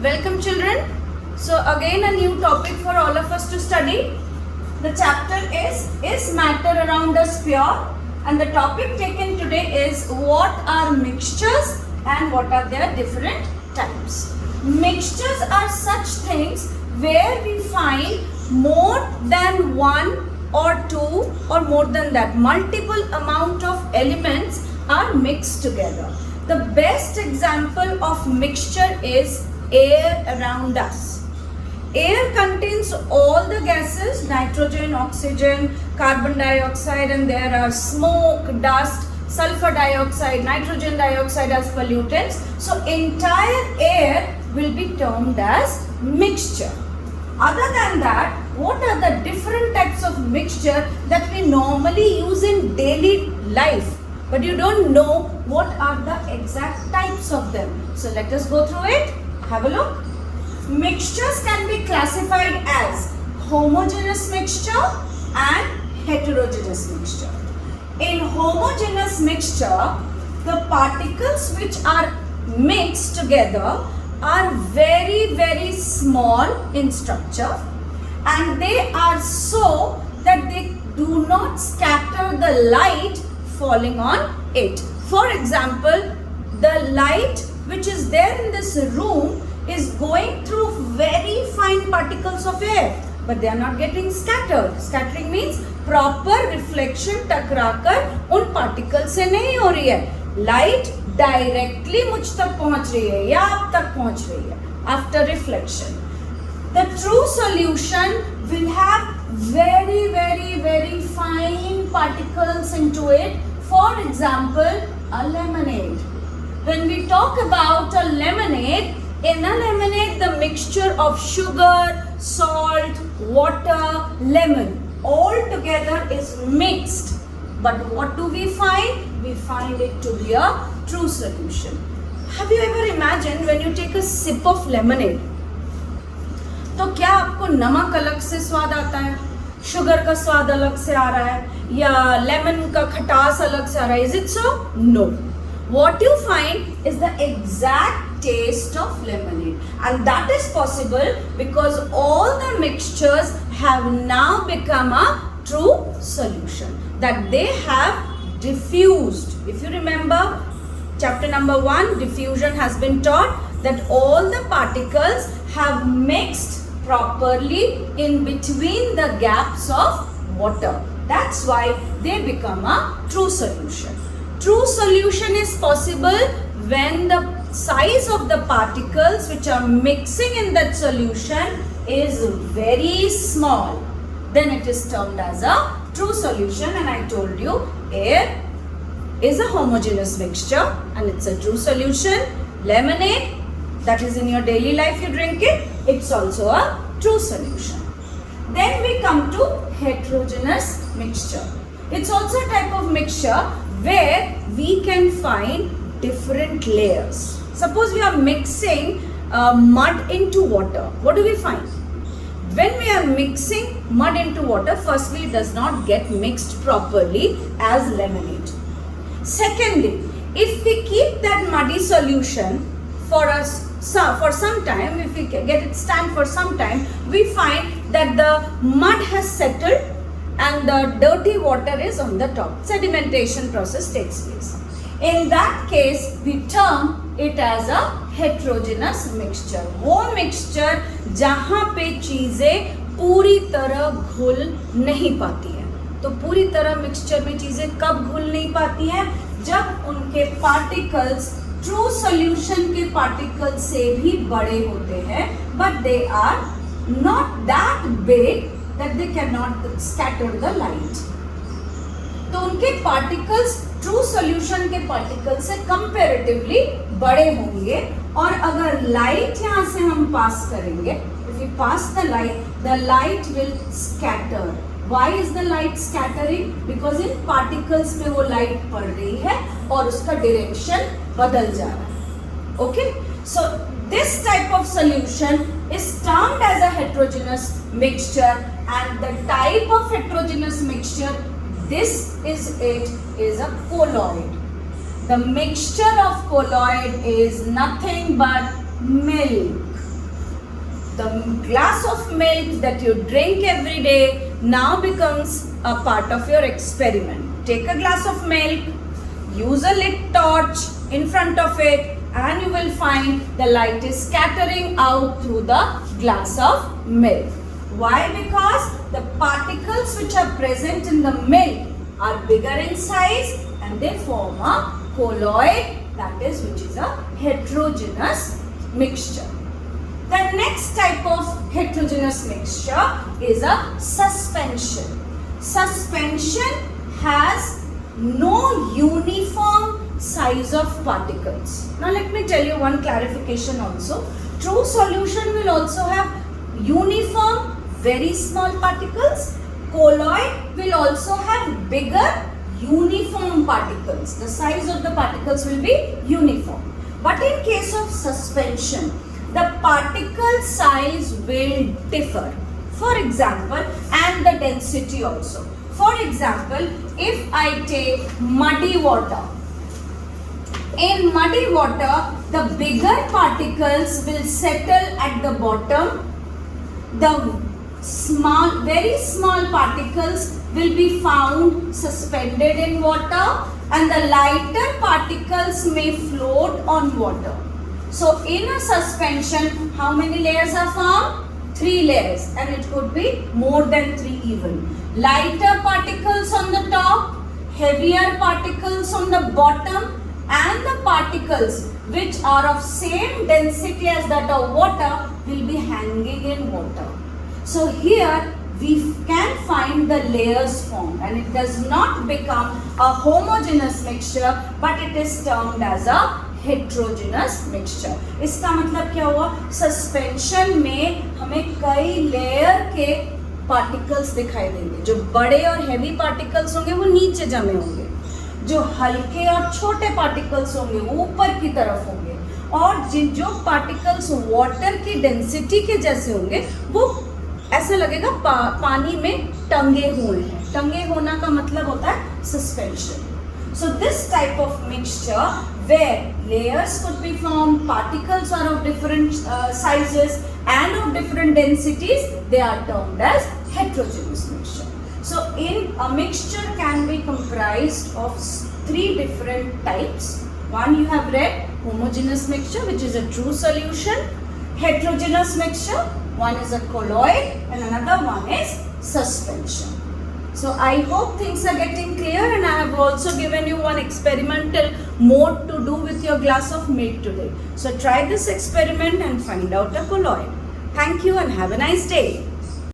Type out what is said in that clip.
Welcome children. So again a new topic for all of us to study. The chapter is matter around us pure, and the topic taken today is what are mixtures and what are their different types. Mixtures are such things where we find more than one or two or more than that, multiple amount of elements are mixed together. The best example of mixture is air around us. Air contains all the gases, nitrogen, oxygen, carbon dioxide, and there are smoke, dust, sulfur dioxide, nitrogen dioxide as pollutants. So entire air will be termed as mixture. Other than that, what are the different types of mixture that we normally use in daily life? But you don't know what are the exact types of them. So let us go through it. Have a look. Mixtures can be classified as homogeneous mixture and heterogeneous mixture. In homogeneous mixture, the particles which are mixed together are very, very small in structure, and they are so that they do not scatter the light falling on it. For example, the light which is there in this room is going through very fine particles of air, but they are not getting scattered. Scattering means proper reflection टकराकर उन particles से नहीं हो रही है. Light directly मुझ तक पहुंच रही है या आप तक पहुंच रही है after reflection. The true solution will have very, very, very fine particles into it. For example, a lemonade. When we talk about a lemonade, in a lemonade, the mixture of sugar, salt, water, lemon, all together is mixed. But what do we find? We find it to be a true solution. Have you ever imagined when you take a sip of lemonade? तो क्या आपको नमक अलग से स्वाद आता है, sugar का स्वाद अलग से आ रहा है, या लेमन का खटास अलग से आ रहा है? Is it so? No. What you find is the exact taste of lemonade, and that is possible because all the mixtures have now become a true solution, that they have diffused. If you remember, chapter number 1, diffusion has been taught, that all the particles have mixed properly in between the gaps of water. That's why they become a true solution. True solution is possible when the size of the particles which are mixing in that solution is very small. Then it is termed as a true solution, and I told you air is a homogeneous mixture and it's a true solution. Lemonade, that is in your daily life you drink it, it's also a true solution. Then we come to heterogeneous mixture. It's also a type of mixture where we can find different layers. Suppose we are mixing mud into water. What do we find? When we are mixing mud into water, firstly it does not get mixed properly as lemonade. Secondly, if we keep that muddy solution for some time, if we get it stand for some time, we find that the mud has settled and the dirty water is on the top. Sedimentation process takes place. In that case, we term it as a heterogeneous mixture. वो mixture जहाँ पे चीजें पूरी तरह घुल नहीं पाती हैं. तो पूरी तरह mixture में चीजें कब घुल नहीं पाती हैं? जब उनके particles true solution के particles से भी बड़े होते हैं, but they are not that big that they cannot scatter the light. तो उनके particles true solution के particles से comparatively बड़े होंगे, और अगर light यहाँ से हम pass करेंगे, if we pass the light will scatter. Why is the light scattering? Because in particles में वो light पड़ रही है और उसका direction बदल जा रहा है. Okay? So this type of solution is termed as a heterogeneous mixture, and the type of heterogeneous mixture, this is a colloid. The mixture of colloid is nothing but milk. the glass of milk that you drink every day now becomes a part of your experiment. Take a glass of milk, use a lit torch in front of it, and you will find the light is scattering out through the glass of milk. Why? Because the particles which are present in the milk are bigger in size and they form a colloid, that is, which is a heterogeneous mixture. The next type of heterogeneous mixture is a suspension. Suspension has no uniform size of particles. Now let me tell you one clarification also. True solution will also have uniform, very small particles. Colloid will also have bigger, uniform particles. The size of the particles will be uniform. But in case of suspension, the particle size will differ. For example, and the density also. For example, if I take muddy water, in muddy water, the bigger particles will settle at the bottom. The very small particles will be found suspended in water, and the lighter particles may float on water. So in a suspension, how many layers are formed? 3 layers, and it could be more than 3 even. Lighter particles on the top, heavier particles on the bottom, and the particles which are of same density as that of water will be hanging in water. So here we can find the layers formed, and it does not become a homogeneous mixture, but it is termed as a heterogeneous mixture. इसका मतलब क्या हुआ? Suspension में हमें कई layer के particles दिखाई देंगे. जो बड़े और हैवी पार्टिकल्स होंगे वो नीचे जमे होंगे, जो हल्के और छोटे पार्टिकल्स होंगे वो ऊपर की तरफ होंगे, और जो पार्टिकल्स वाटर की डेंसिटी के जैसे होंगे वो ऐसा लगेगा पानी में टंगे हुए हैं. टंगे होना का मतलब होता है suspension. So this type of mixture where layers could be formed, particles are of different sizes and of different densities, they are termed as heterogeneous mixture. So in a mixture can be comprised of 3 different types. One you have read, homogeneous mixture, which is a true solution. Heterogeneous mixture, one is a colloid and another one is suspension. So I hope things are getting clear, and I have also given you one experimental mode to do with your glass of milk today. So try this experiment and find out a colloid. Thank you and have a nice day.